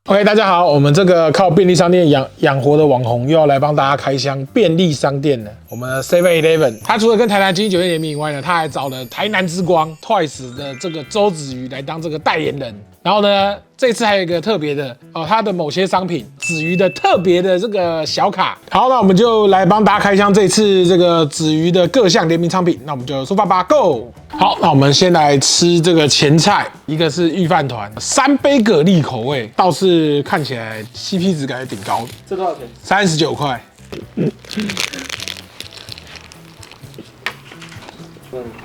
OK， 大家好，我们这个靠便利商店养活的网红又要来帮大家开箱便利商店了。我们的 7-Eleven， 它除了跟台南经济酒店联名以外呢，它还找了台南之光 Twice 的这个周子瑜来当这个代言人。然后呢，这次还有一个特别的哦，它的某些商品子瑜的特别的这个小卡。好，那我们就来帮大家开箱这次这个子瑜的各项联名商品。那我们就出发吧 ，Go！ 好，那我们先来吃这个前菜，一个是御饭团，3杯蛤蜊口味，倒是看起来 CP 值感觉挺高的。这多少钱？39块。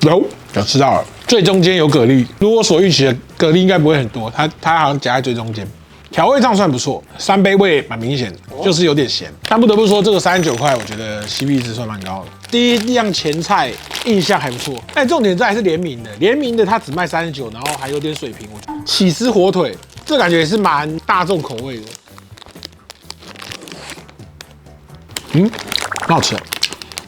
有吃到了，最中间有蛤蜊。如果所预期的蛤蜊应该不会很多，它好像夹在最中间。调味上算不错，3杯味蛮明显的，就是有点咸。但不得不说，这个39块，我觉得 CP 值算蛮高的。第一样前菜印象还不错，但重点这还是联名的，联名的它只卖39，然后还有点水平。起司火腿，这感觉也是蛮大众口味的。蛮好吃的。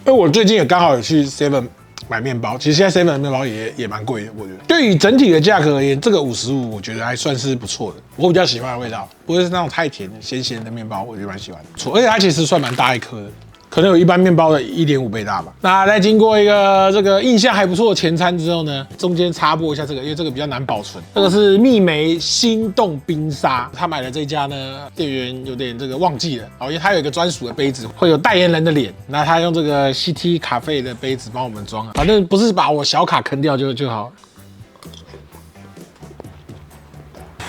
因为我最近也刚好有去 Seven 买面包，其实现在 Seven 的面包也蛮贵的，我觉得。对于整体的价格而言，这个55我觉得还算是不错的。我比较喜欢的味道，不会是那种太甜的咸咸的面包，我觉得蛮喜欢的。错，而且它其实算蛮大一颗的。可能有一般面包的1.5倍大吧。那在经过一个这个印象还不错的前餐之后呢，中间插播一下这个，因为这个比较难保存。这个是蜜梅心动冰沙，他买的这家呢，店员有点这个忘记了哦，因为他有一个专属的杯子，会有代言人的脸。那他用这个 CT 咖啡的杯子帮我们装，反正不是把我小卡坑掉就好。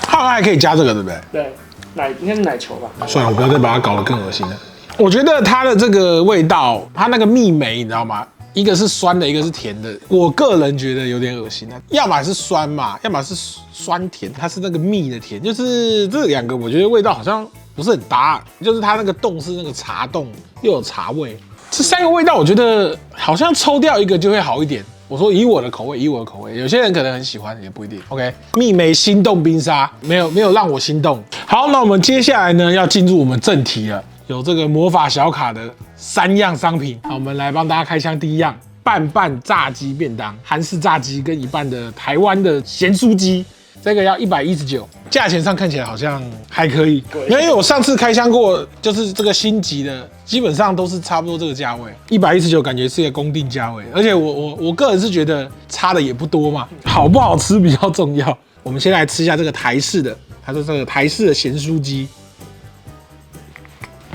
它还可以加这个，对不对？对，应该是奶球吧。算了，我不要再把它搞得更恶心了。我觉得它的这个味道，它那个蜜梅，你知道吗？一个是酸的，一个是甜的。我个人觉得有点恶心啊，要么是酸嘛，要么是酸甜，它是那个蜜的甜，就是这两个，我觉得味道好像不是很搭。就是它那个冻是那个茶冻，又有茶味，这3个味道，我觉得好像抽掉一个就会好一点。我说以我的口味，有些人可能很喜欢，也不一定。OK， 蜜梅心动冰沙没有让我心动。好，那我们接下来呢要进入我们正题了。有这个魔法小卡的3样商品，好，我们来帮大家开箱。第一样，拌炸鸡便当，韩式炸鸡跟一半的台湾的咸酥鸡，这个要119，价钱上看起来好像还可以。因为我上次开箱过，就是这个星级的，基本上都是差不多这个价位，119感觉是一个公定价位，而且我个人是觉得差的也不多嘛，好不好吃比较重要。我们先来吃一下这个台式的，它是这个台式的咸酥鸡。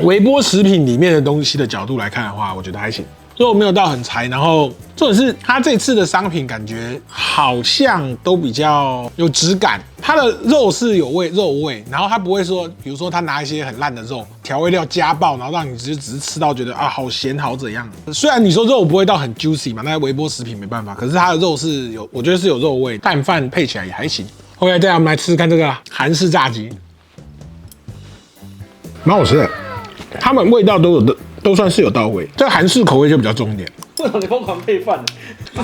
微波食品里面的东西的角度来看的话，我觉得还行，肉没有到很柴，然后重点是它这次的商品感觉好像都比较有质感，它的肉是有肉味，然后它不会说，比如说它拿一些很烂的肉，调味料加爆，然后让你只是吃到觉得啊好咸好怎样。虽然你说肉不会到很 juicy 嘛，那微波食品没办法，可是它的肉是有，我觉得是有肉味，淡饭配起来也还行。OK， 再来我们来吃吃看这个韩式炸鸡，蛮好吃的。他们味道都算是有到位，这个韩式口味就比较重一点。为什么你疯狂配饭？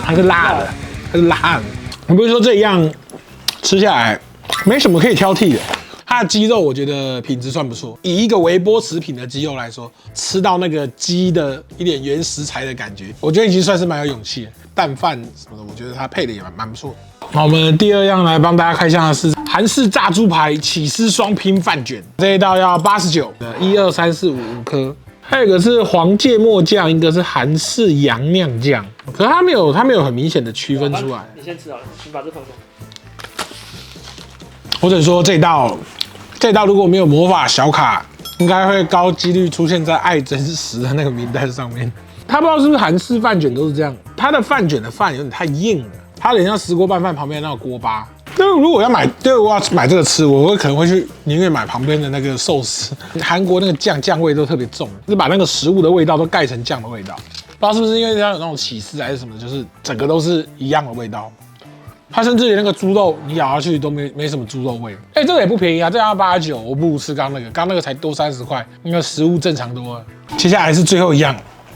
它是辣的，它是辣的。你不是说这一样吃下来没什么可以挑剔的？它的鸡肉我觉得品质算不错，以一个微波食品的鸡肉来说，吃到那个鸡的一点原食材的感觉，我觉得已经算是蛮有勇气了。淡饭什么的，我觉得它配的也蛮不错的。好，我们第2样来帮大家开箱的是韩式炸猪排起司双拼饭卷，这一道要89的，1、2、3、4、5颗。还有一个是黄芥末酱，一个是韩式洋酿酱，可是它没有很明显的区分出来。你先吃好了，你把这放松。或者说这道如果没有魔法小卡，应该会高几率出现在爱真实的那个名单上面。他不知道是不是韩式饭卷都是这样，它的饭卷的饭有点太硬了，它有点像石锅拌饭旁边那个锅巴。但如果我要买这个吃，我可能会去宁愿买旁边的那个寿司。韩国那个酱味都特别重，就是把那个食物的味道都盖成酱的味道。不知道是不是因为它有那种起司还是什么，就是整个都是一样的味道。它甚至连那个猪肉你咬下去都没什么猪肉味。这个也不便宜啊，这要89，我不如吃刚那个才多30块，那个食物正常多了。接下来是最后一样。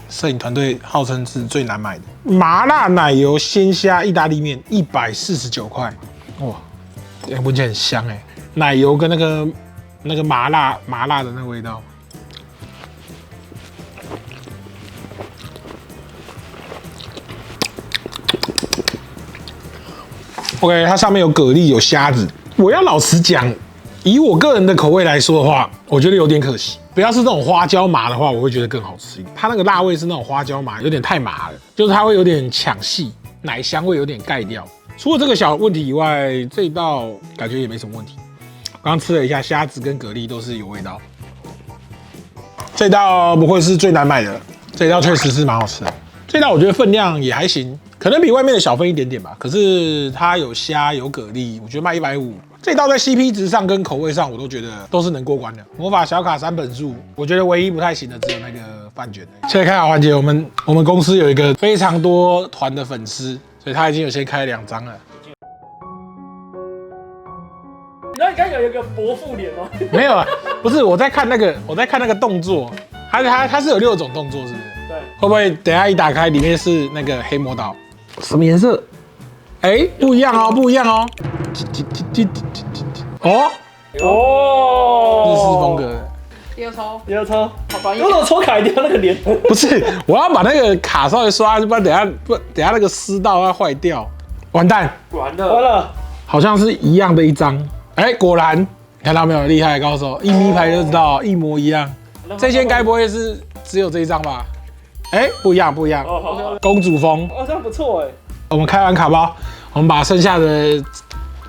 摄影团队号称是最难买的麻辣奶油鲜虾意大利面，149块，哇，闻起来很香哎，奶油跟那个麻辣的那个味道。OK， 它上面有蛤蜊，有虾子。我要老实讲，以我个人的口味来说的话，我觉得有点可惜。不要是这种花椒麻的话，我会觉得更好吃一点。它那个辣味是那种花椒麻，有点太麻了，就是它会有点抢戏，奶香味有点盖掉。除了这个小问题以外，这一道感觉也没什么问题。刚刚吃了一下虾子跟蛤蜊都是有味道。这道不会是最难买的，这道确实是蛮好吃的。这道我觉得分量也还行，可能比外面的小分一点点吧。可是它有虾有蛤蜊，我觉得卖150。这道在 CP 值上跟口味上，我都觉得都是能过关的。魔法小卡3本数，我觉得唯一不太行的只有那个饭卷。现在开好环节，我们公司有一个非常多团的粉丝，所以他已经有先开2张了。然后你刚有一个伯父脸哦。没有啊，不是我在看那个动作，它是有6种动作，是不是？对。会不会等一下一打开里面是那个黑魔导？什么颜色？哎，不一样哦，不一样哦。哦，日式风格的。第二抽，好短一点。我怎么抽卡掉那个脸？不是，我要把那个卡稍微刷，不然等下那个撕到要坏掉，完蛋。完了，好像是一样的一张。哎，果然，看到没有，厉害的高手，一咪牌就知道，一模一样。这件该不会是只有这一张吧？哎，不一样，哦，好，公主风。哦，这样不错哎。我们开完卡包，我们把剩下的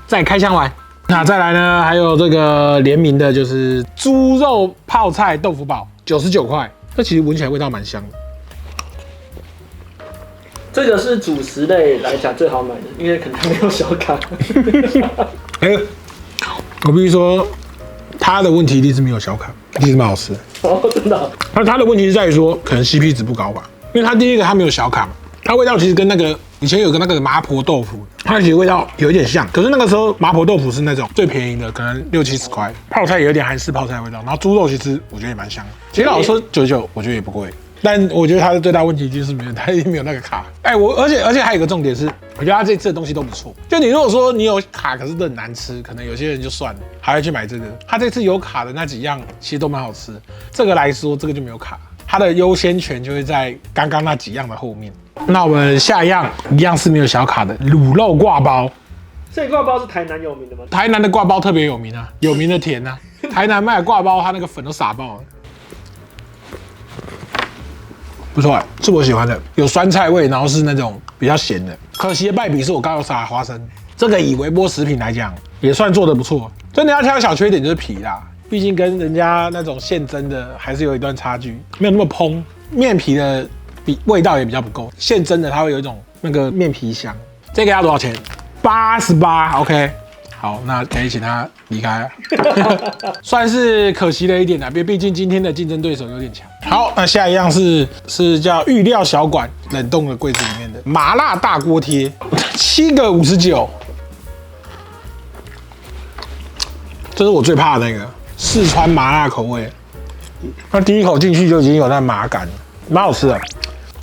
再开箱完。那再来呢，还有这个联名的，就是猪肉泡菜豆腐堡，99块。这其实闻起来味道蛮香的。这个是主食类来讲最好买的，因为可能没有小卡。哎，我必须说，它的问题一定是没有小卡，一定是蛮好吃的。哦，真的。它的问题是在于说，可能 CP 值不高吧，因为它第一个它没有小卡嘛，它味道其实跟那个以前有个那个麻婆豆腐，它其实味道有一点像，可是那个时候麻婆豆腐是那种最便宜的，可能60-70块，泡菜也有点韩式泡菜的味道，然后猪肉其实我觉得也蛮香的。其实老实说99，我觉得也不贵。但我觉得它的最大问题就是它一定没有那个卡。哎，而且还有一个重点是，我觉得它这次的东西都不错。就你如果说你有卡，可是都很难吃，可能有些人就算了，还会去买这个。它这次有卡的那几样其实都蛮好吃的。这个来说，这个就没有卡，它的优先权就会在刚刚那几样的后面。那我们下一样是没有小卡的卤肉挂包。这挂包是台南有名的吗？台南的挂包特别有名啊，有名的甜啊。台南卖的挂包，它那个粉都撒爆了。不错，是我喜欢的，有酸菜味，然后是那种比较咸的。可惜的败笔是我刚刚有撒花生，这个以微波食品来讲也算做得不错。真的要挑小缺点就是皮啦，毕竟跟人家那种现蒸的还是有一段差距，没有那么蓬，面皮的味道也比较不够。现蒸的它会有一种那个面皮香。这个要多少钱？88 ，OK。好，那可以请他离开，算是可惜了一点啦，毕竟今天的竞争对手有点强。好，那下一样是叫预料小馆冷冻的柜子里面的麻辣大锅贴，7个59，这是我最怕的那个四川麻辣口味。那第一口进去就已经有那麻感了，蛮好吃的。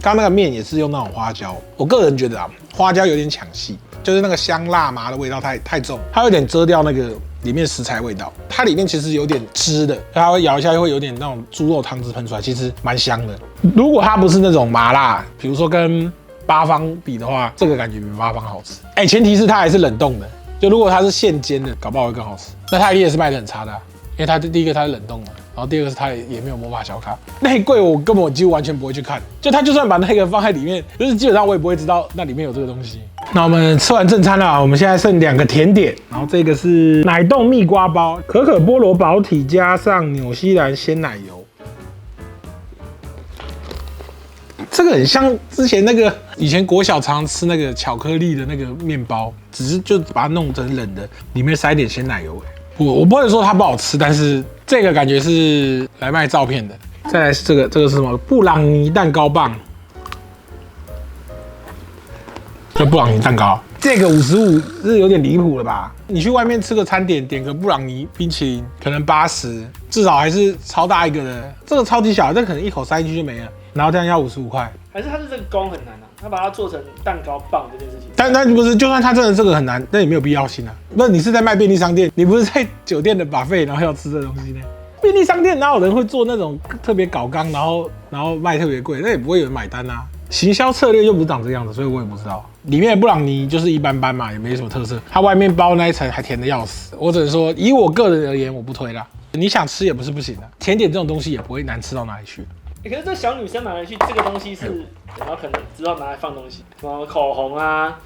刚刚那个面也是用那种花椒，我个人觉得啊，花椒有点抢戏。就是那个香辣麻的味道太重，它有点遮掉那个里面食材味道。它里面其实有点汁的，它会咬一下会有点那种猪肉汤汁喷出来，其实蛮香的。如果它不是那种麻辣，比如说跟八方比的话，这个感觉比八方好吃。哎，前提是它还是冷冻的，就如果它是现煎的，搞不好会更好吃。那它一定也是卖的很差的因为它第一个它是冷冻的。然后第二个是它也没有魔法小卡，那一柜我几乎完全不会去看，就它就算把那个放在里面，就是基本上我也不会知道那里面有这个东西。那我们吃完正餐了，我们现在剩2个甜点，然后这个是奶冻蜜瓜包，可可菠萝堡体加上纽西兰鲜奶油，这个很像之前那个以前国小常吃那个巧克力的那个面包，只是就把它弄成冷的，里面塞点鲜奶油。我不会说它不好吃，但是这个感觉是来卖照片的。再来是这个是什么？布朗尼蛋糕棒，就布朗尼蛋糕，这个55是有点离谱了吧？你去外面吃个餐点，点个布朗尼冰淇淋，可能80，至少还是超大一个的。这个超级小，这可能一口塞进去就没了。然后这样要55块，还是它是这个工很难啊？他把它做成蛋糕棒这件事情，但不是，就算它真的这个很难，那也没有必要性啊。那你是在卖便利商店，你不是在酒店的 buffet， 然后要吃这东西呢？便利商店哪有人会做那种特别搞纲，然后卖特别贵，那也不会有人买单啊。行销策略又不是长这样子，所以我也不知道。里面的布朗尼就是一般般嘛，也没什么特色。它外面包那一层还甜的要死，我只能说以我个人而言，我不推啦。你想吃也不是不行的，甜点这种东西也不会难吃到哪里去。可是这小女生买回去，这个东西是，然后可能之后拿来放东西，什么口红啊。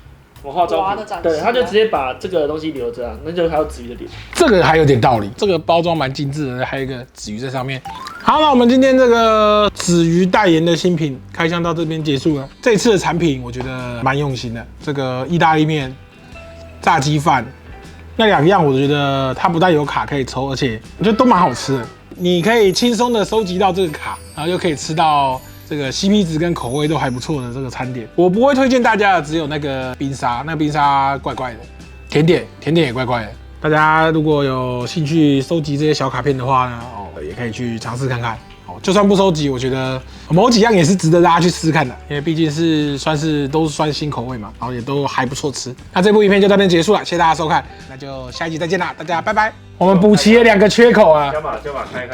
化妆品，对，他就直接把这个东西留着啊，那就还有子瑜的脸，这个还有点道理，这个包装蛮精致的，还有一个子瑜在上面。好，那我们今天这个子瑜代言的新品开箱到这边结束了。这次的产品我觉得蛮用心的，这个意大利面、炸鸡饭那2样，我觉得它不但有卡可以抽，而且我觉得都蛮好吃的。你可以轻松的收集到这个卡，然后又可以吃到。这个 CP 值跟口味都还不错的这个餐点，我不会推荐大家的，只有那个冰沙，那个冰沙怪怪的，甜点也怪怪的。大家如果有兴趣收集这些小卡片的话呢，也可以去尝试看看。就算不收集，我觉得某几样也是值得大家去试试看的，因为毕竟是都是算新口味嘛，然后也都还不错吃。那这部影片就到这边结束了，谢谢大家收看，那就下一集再见啦，大家拜拜。我们补齐了2个缺口啊，加码开，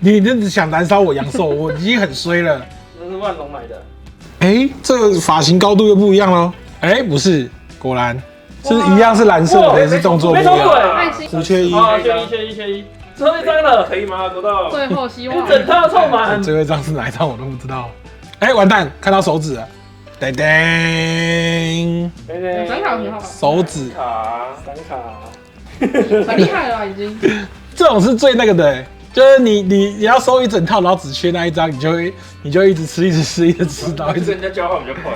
你真的想燃烧我阳寿，我已经很衰了。这是万隆买的。这个发型高度又不一样喽。不是，果然是一样是蓝色的，但是动作不一样。5缺1。啊，缺一，最后一张了，可以吗？国道。最后希望。整套凑满。最后一张是哪一张我都不知道。完蛋，看到手指了。叮叮。闪卡很好。手指。闪卡。很厉害了已经。这种是最那个的。就是你要收一整套，然后只缺那一张，你就会一直吃，然后跟人家交换比较快。